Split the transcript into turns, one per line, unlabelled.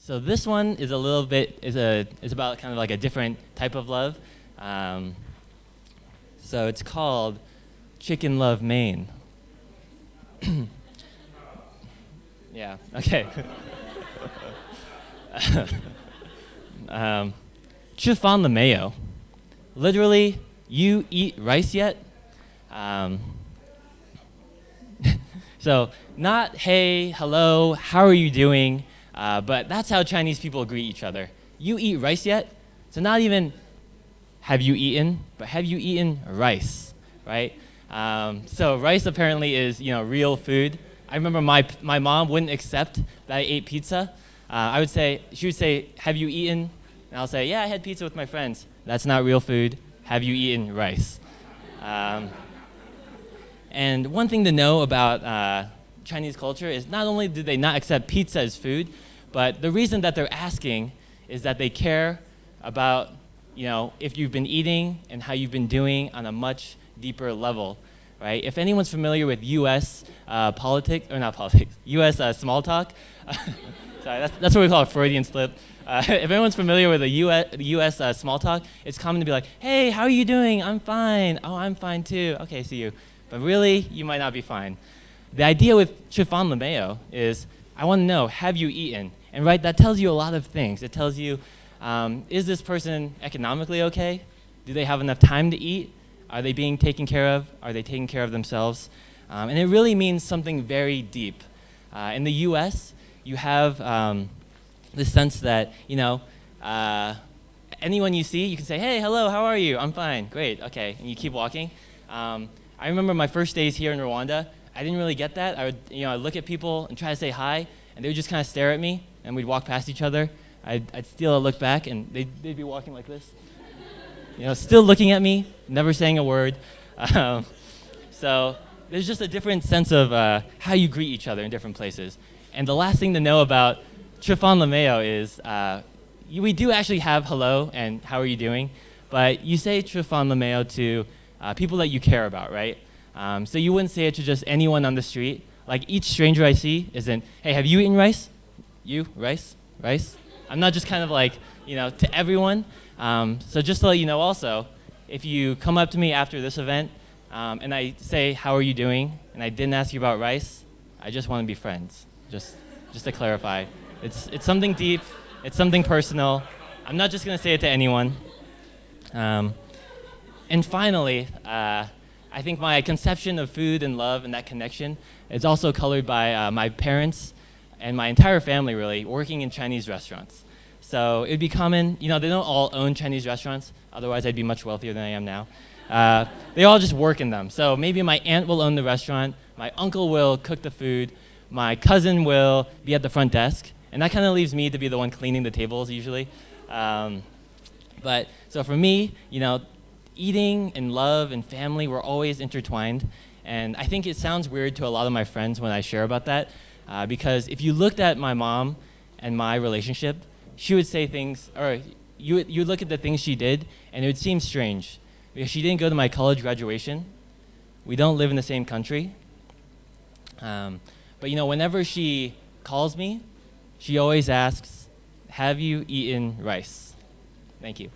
So this one is a little bit is about kind of like a different type of love. So it's called Chicken Love Maine. Yeah. Okay. Chiffon the mayo. Literally, you eat rice yet? So not hey, hello, how are you doing? But that's how Chinese people greet each other. You eat rice yet? So not even have you eaten, but have you eaten rice, right? So rice apparently is real food. I remember my mom wouldn't accept that I ate pizza. She would say, have you eaten? And I'll say, yeah, I had pizza with my friends. That's not real food. Have you eaten rice? And one thing to know about Chinese culture is not only do they not accept pizza as food, but the reason that they're asking is that they care about if you've been eating and how you've been doing on a much deeper level, right? If anyone's familiar with U.S. U.S. small talk, sorry, that's what we call a Freudian slip. If anyone's familiar with the U.S. Small talk, it's common to be like, hey, how are you doing? I'm fine. Oh, I'm fine too. Okay, see you. But really, you might not be fine. The idea with chiffon le mayo is, I want to know, have you eaten? And right, that tells you a lot of things. It tells you, is this person economically okay? Do they have enough time to eat? Are they being taken care of? Are they taking care of themselves? And it really means something very deep. In the U.S., you have this sense that, anyone you see, you can say, hey, hello, how are you? I'm fine, great, okay, and you keep walking. I remember my first days here in Rwanda, I didn't really get that. I would I'd look at people and try to say hi, and they would just kind of stare at me, and we'd walk past each other. I'd steal a look back, and they'd be walking like this. Still looking at me, never saying a word. So there's just a different sense of how you greet each other in different places. And the last thing to know about chiffon le mayo is we do actually have hello and how are you doing, but you say chiffon le mayo to people that you care about, right? So you wouldn't say it to just anyone on the street. Like each stranger I see isn't, hey, have you eaten rice? You, rice? Rice? I'm not just kind of like, to everyone. So just to let you know also, if you come up to me after this event and I say, how are you doing? And I didn't ask you about rice, I just want to be friends. Just to clarify. It's something deep, it's something personal. I'm not just gonna say it to anyone. And finally, I think my conception of food and love and that connection is also colored by my parents and my entire family really working in Chinese restaurants. So it'd be common, they don't all own Chinese restaurants, otherwise I'd be much wealthier than I am now. They all just work in them. So maybe my aunt will own the restaurant, my uncle will cook the food, my cousin will be at the front desk, and that kind of leaves me to be the one cleaning the tables usually. But so for me, eating and love and family were always intertwined. And I think it sounds weird to a lot of my friends when I share about that, because if you looked at my mom and my relationship, she would say things, or you would look at the things she did, and it would seem strange. Because she didn't go to my college graduation. We don't live in the same country. But whenever she calls me, she always asks, have you eaten rice? Thank you.